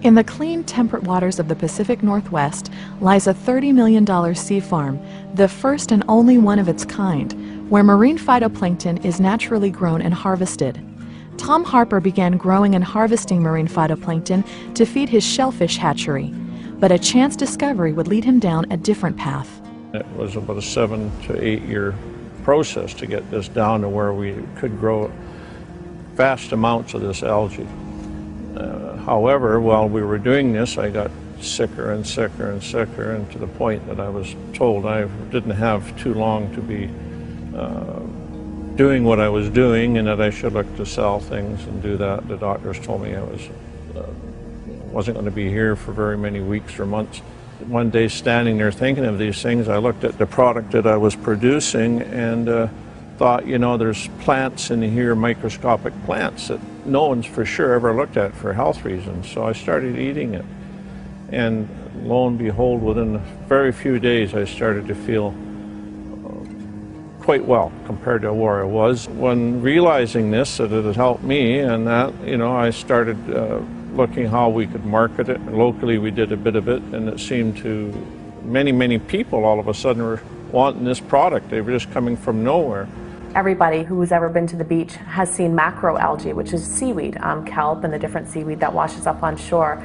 In the clean, temperate waters of the Pacific Northwest lies a $30 million sea farm, the first and only one of its kind, where marine phytoplankton is naturally grown and harvested. Tom Harper began growing and harvesting marine phytoplankton to feed his shellfish hatchery, but a chance discovery would lead him down a different path. It was about a 7 to 8 year process to get this down to where we could grow vast amounts of this algae. However, while we were doing this, I got sicker and sicker and sicker, and to the point that I was told I didn't have too long to be doing what I was doing, and that I should look to sell things and do that. The doctors told me I wasn't going to be here for very many weeks or months. One day, standing there thinking of these things, I looked at the product that I was producing and thought, you know, there's plants in here, microscopic plants, that no one's for sure ever looked at for health reasons. So I started eating it. And lo and behold, within a very few days, I started to feel quite well compared to where I was. When realizing this, that it had helped me, and that, you know, I started looking how we could market it. Locally, we did a bit of it, and it seemed to many people all of a sudden were wanting this product. They were just coming from nowhere. Everybody who's ever been to the beach has seen macroalgae, which is seaweed, kelp and the different seaweed that washes up on shore.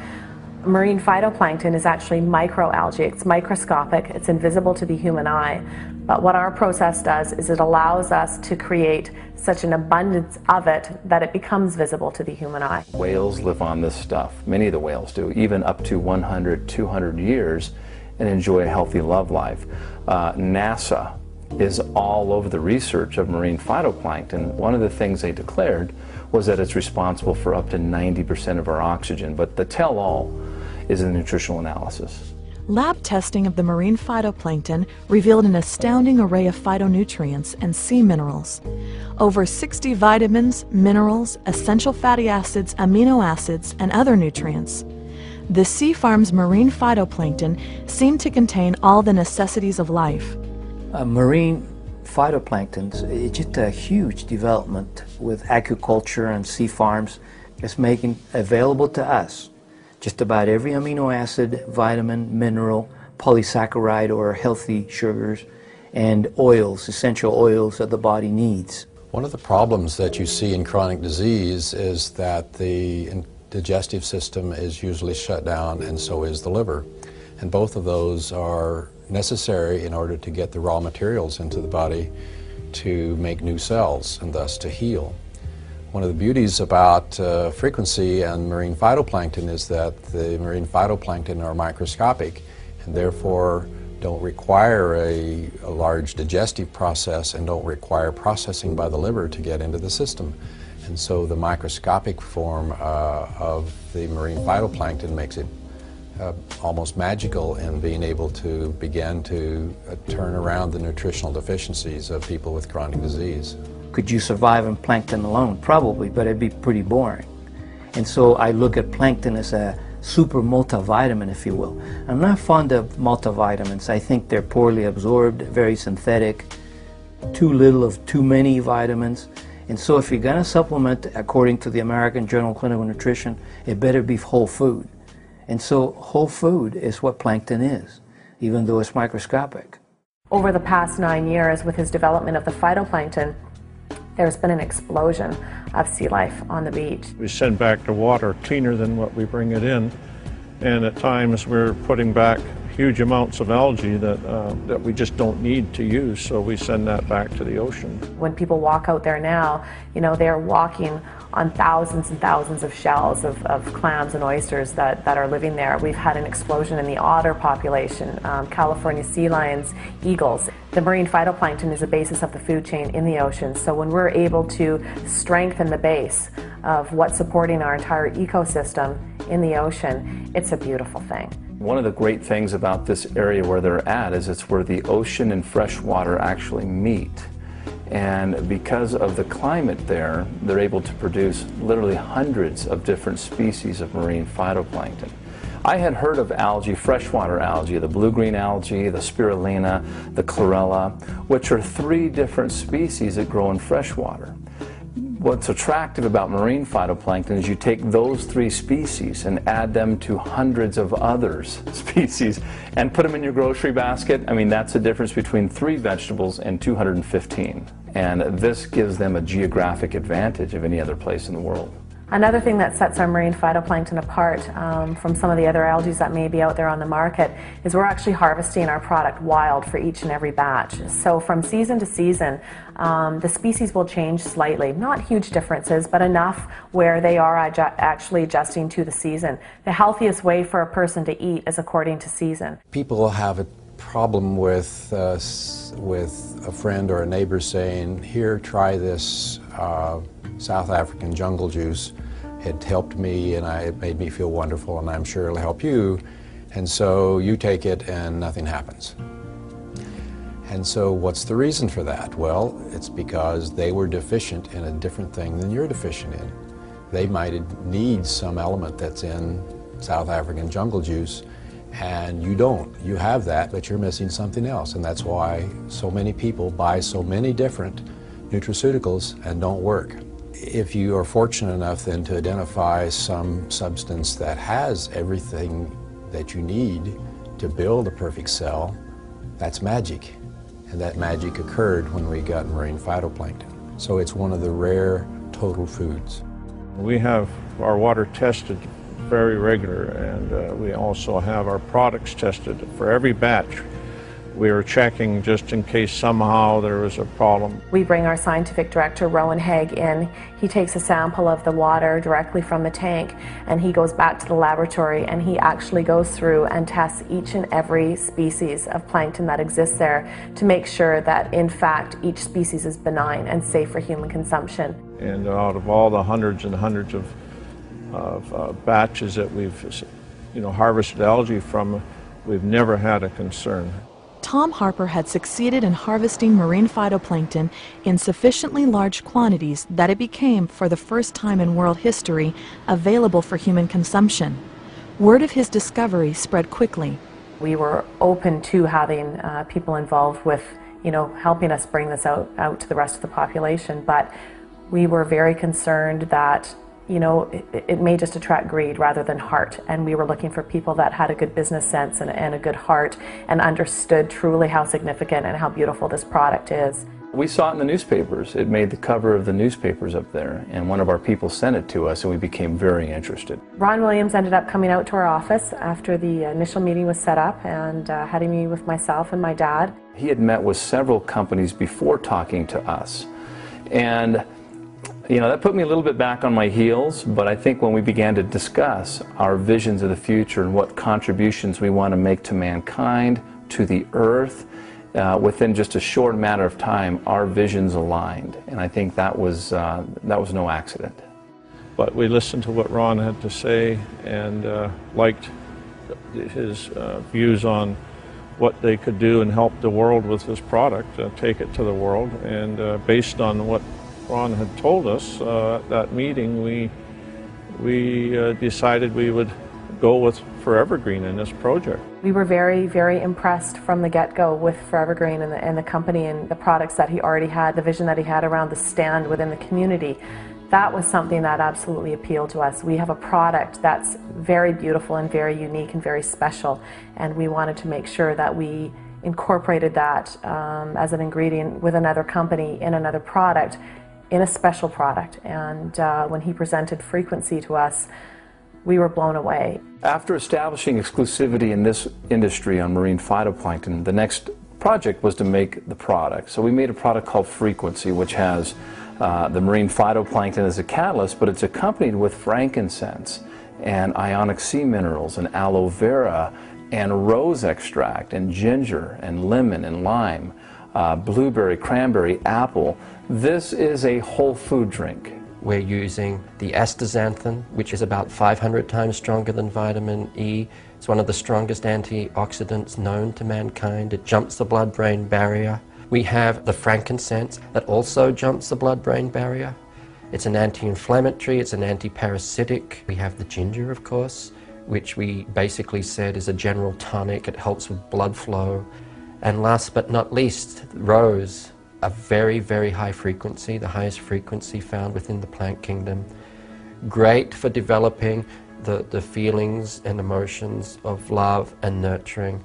Marine phytoplankton is actually microalgae. It's microscopic, it's invisible to the human eye. But what our process does is it allows us to create such an abundance of it that it becomes visible to the human eye. Whales live on this stuff. Many of the whales do, even up to 100, 200 years, and enjoy a healthy love life. NASA is all over the research of marine phytoplankton. One of the things they declared was that it's responsible for up to 90% of our oxygen, but the tell-all is the nutritional analysis. Lab testing of the marine phytoplankton revealed an astounding array of phytonutrients and sea minerals. Over 60 vitamins, minerals, essential fatty acids, amino acids, and other nutrients. The sea farm's marine phytoplankton seemed to contain all the necessities of life. Marine phytoplankton is just a huge development with aquaculture and sea farms. It's making available to us just about every amino acid, vitamin, mineral, polysaccharide or healthy sugars, and oils, essential oils that the body needs. One of the problems that you see in chronic disease is that the digestive system is usually shut down, and so is the liver. And both of those are necessary in order to get the raw materials into the body to make new cells and thus to heal. One of the beauties about frequency and marine phytoplankton is that the marine phytoplankton are microscopic and therefore don't require a large digestive process and don't require processing by the liver to get into the system. And so the microscopic form of the marine phytoplankton makes it almost magical in being able to begin to turn around the nutritional deficiencies of people with chronic disease. Could you survive on plankton alone? Probably, but it'd be pretty boring. And so I look at plankton as a super multivitamin, if you will. I'm not fond of multivitamins. I think they're poorly absorbed, very synthetic, too little of too many vitamins. And so if you're going to supplement, according to the American Journal of Clinical Nutrition, it better be whole food. And so whole food is what plankton is, even though it's microscopic. Over the past 9 years, with his development of the phytoplankton, there's been an explosion of sea life on the beach. We send back the water cleaner than what we bring it in, and at times we're putting back huge amounts of algae that we just don't need to use, so we send that back to the ocean. When people walk out there now, you know, they're walking on thousands and thousands of shells of clams and oysters that are living there. We've had an explosion in the otter population, California sea lions, eagles. The marine phytoplankton is the basis of the food chain in the ocean, so when we're able to strengthen the base of what's supporting our entire ecosystem in the ocean, it's a beautiful thing. One of the great things about this area where they're at is it's where the ocean and fresh water actually meet. And because of the climate there, they're able to produce literally hundreds of different species of marine phytoplankton. I had heard of algae, freshwater algae, the blue-green algae, the spirulina, the chlorella, which are 3 different species that grow in freshwater. What's attractive about marine phytoplankton is you take those 3 species and add them to hundreds of other species and put them in your grocery basket. I mean, that's the difference between 3 vegetables and 215. And this gives them a geographic advantage of any other place in the world. Another thing that sets our marine phytoplankton apart from some of the other algae that may be out there on the market is we're actually harvesting our product wild for each and every batch. So from season to season, the species will change slightly. Not huge differences, but enough where they are actually adjusting to the season. The healthiest way for a person to eat is according to season. People have a problem with a friend or a neighbor saying, here, try this South African jungle juice. It helped me and it made me feel wonderful, and I'm sure it'll help you. And so you take it and nothing happens. And so what's the reason for that? Well, it's because they were deficient in a different thing than you're deficient in. They might need some element that's in South African jungle juice, and you don't. You have that, but you're missing something else. And that's why so many people buy so many different nutraceuticals and don't work. If you are fortunate enough then to identify some substance that has everything that you need to build a perfect cell, that's magic. And that magic occurred when we got marine phytoplankton. So it's one of the rare total foods. We have our water tested very regular, and we also have our products tested for every batch. We are checking just in case somehow there was a problem. We bring our scientific director, Rowan Haig, in. He takes a sample of the water directly from the tank, and he goes back to the laboratory, and he actually goes through and tests each and every species of plankton that exists there to make sure that, in fact, each species is benign and safe for human consumption. And out of all the hundreds and hundreds of batches that we've harvested algae from, we've never had a concern. Tom Harper had succeeded in harvesting marine phytoplankton in sufficiently large quantities that it became, for the first time in world history, available for human consumption. Word of his discovery spread quickly. We were open to having people involved with, helping us bring this out to the rest of the population, but we were very concerned that it may just attract greed rather than heart, and we were looking for people that had a good business sense and a good heart and understood truly how significant and how beautiful this product is. We saw it in the newspapers. It made the cover of the newspapers up there, and one of our people sent it to us, and we became very interested. Ron Williams ended up coming out to our office after the initial meeting was set up and had a meeting with myself and my dad. He had met with several companies before talking to us, and that put me a little bit back on my heels, but I think when we began to discuss our visions of the future and what contributions we want to make to mankind, to the earth, within just a short matter of time, our visions aligned, and I think that was no accident. But we listened to what Ron had to say and liked his views on what they could do and help the world with this product, take it to the world, and based on what Ron had told us at that meeting, we decided we would go with Forever Green in this project. We were very, very impressed from the get-go with Forever Green and the company and the products that he already had, the vision that he had around the stand within the community. That was something that absolutely appealed to us. We have a product that's very beautiful and very unique and very special, and we wanted to make sure that we incorporated that as an ingredient with another company in another product, in a special product. And when he presented Frequency to us, we were blown away. After establishing exclusivity in this industry on marine phytoplankton, the next project was to make the product. So we made a product called Frequency, which has the marine phytoplankton as a catalyst, but it's accompanied with frankincense and ionic sea minerals and aloe vera and rose extract and ginger and lemon and lime, blueberry, cranberry, apple. This is a whole food drink. We're using the astaxanthin, which is about 500 times stronger than vitamin E. It's one of the strongest antioxidants known to mankind. It jumps the blood-brain barrier. We have the frankincense that also jumps the blood-brain barrier. It's an anti-inflammatory, it's an anti-parasitic. We have the ginger, of course, which we basically said is a general tonic. It helps with blood flow. And last but not least, rose. a very, very high frequency, the highest frequency found within the plant kingdom. Great for developing the feelings and emotions of love and nurturing.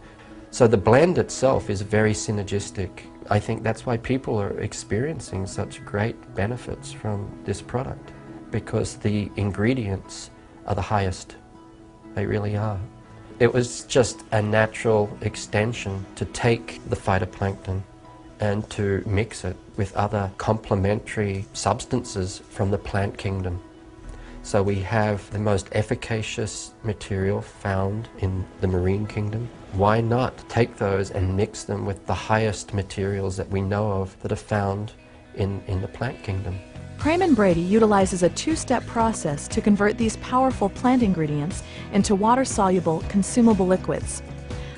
So the blend itself is very synergistic. I think that's why people are experiencing such great benefits from this product, because the ingredients are the highest. They really are. It was just a natural extension to take the phytoplankton and to mix it with other complementary substances from the plant kingdom. So we have the most efficacious material found in the marine kingdom. Why not take those and mix them with the highest materials that we know of that are found in the plant kingdom? Praman Brady utilizes a two-step process to convert these powerful plant ingredients into water-soluble, consumable liquids.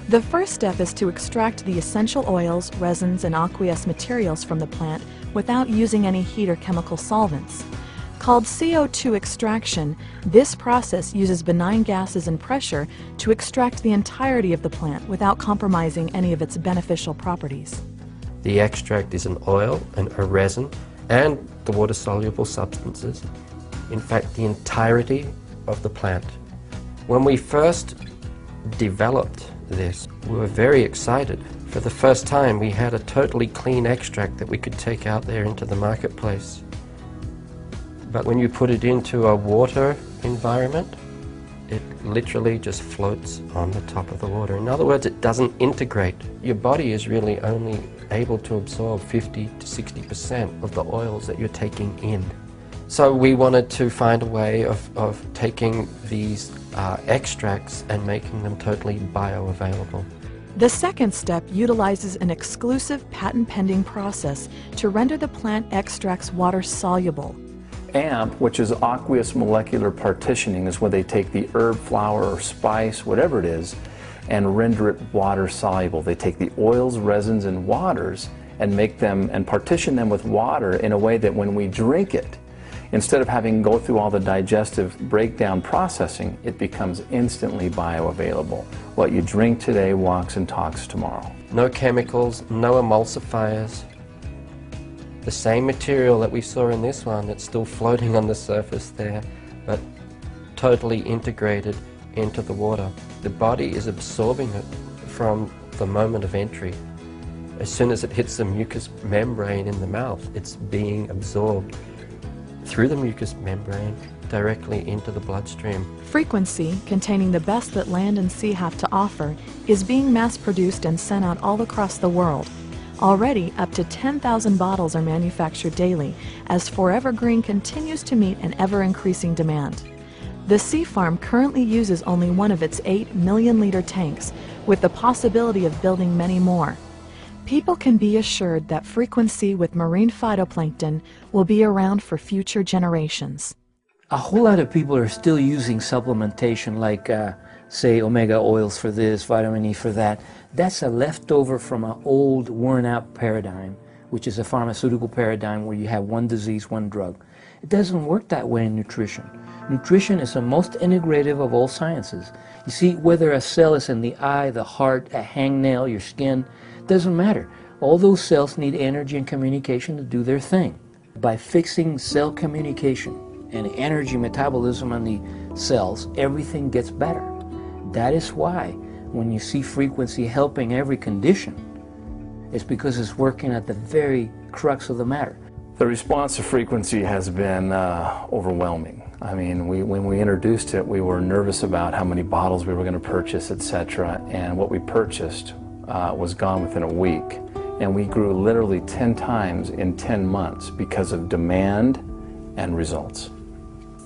The first step is to extract the essential oils, resins, and aqueous materials from the plant without using any heat or chemical solvents. Called CO2 extraction, this process uses benign gases and pressure to extract the entirety of the plant without compromising any of its beneficial properties. The extract is an oil and a resin and the water-soluble substances. In fact, the entirety of the plant. When we first developed this, we were very excited. For the first time, we had a totally clean extract that we could take out there into the marketplace. But when you put it into a water environment, it literally just floats on the top of the water. In other words, it doesn't integrate. Your body is really only able to absorb 50 to 60% of the oils that you're taking in. So we wanted to find a way of taking these extracts and making them totally bioavailable. The second step utilizes an exclusive patent-pending process to render the plant extracts water-soluble. AMP, which is aqueous molecular partitioning, is where they take the herb, flower, or spice, whatever it is, and render it water soluble. They take the oils, resins, and waters and make them and partition them with water in a way that when we drink it, instead of having to go through all the digestive breakdown processing, it becomes instantly bioavailable. What you drink today walks and talks tomorrow. No chemicals, no emulsifiers. The same material that we saw in this one that's still floating on the surface there, but totally integrated into the water. The body is absorbing it from the moment of entry. As soon as it hits the mucous membrane in the mouth, it's being absorbed through the mucous membrane directly into the bloodstream. Frequency, containing the best that land and sea have to offer, is being mass-produced and sent out all across the world. Already, up to 10,000 bottles are manufactured daily, as Forever Green continues to meet an ever-increasing demand. The Sea Farm currently uses only one of its 8 million-liter tanks, with the possibility of building many more. People can be assured that Frequency with marine phytoplankton will be around for future generations. A whole lot of people are still using supplementation like, say, omega oils for this, vitamin E for that. That's a leftover from an old, worn-out paradigm, which is a pharmaceutical paradigm where you have one disease, one drug. It doesn't work that way in nutrition. Nutrition is the most integrative of all sciences. You see, whether a cell is in the eye, the heart, a hangnail, your skin, doesn't matter. All those cells need energy and communication to do their thing. By fixing cell communication and energy metabolism on the cells, everything gets better. That is why when you see Frequency helping every condition, it's because it's working at the very crux of the matter. The response to Frequency has been overwhelming. I mean, when we introduced it, we were nervous about how many bottles we were going to purchase, etc. And what we purchased was gone within a week. And we grew literally 10 times in 10 months because of demand and results.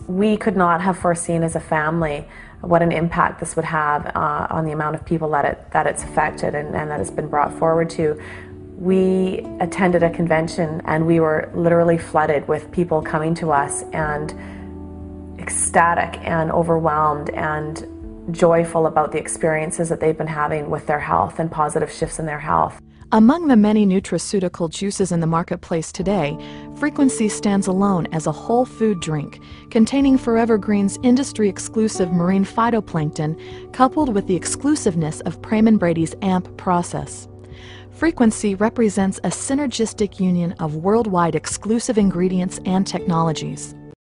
We could not have foreseen as a family what an impact this would have on the amount of people that it's affected and that it's been brought forward to. We attended a convention and we were literally flooded with people coming to us and ecstatic and overwhelmed and joyful about the experiences that they've been having with their health and positive shifts in their health. Among the many nutraceutical juices in the marketplace today, Frequency stands alone as a whole food drink containing Forever Green's industry-exclusive marine phytoplankton coupled with the exclusiveness of Praman Brady's AMP process. Frequency represents a synergistic union of worldwide exclusive ingredients and technologies.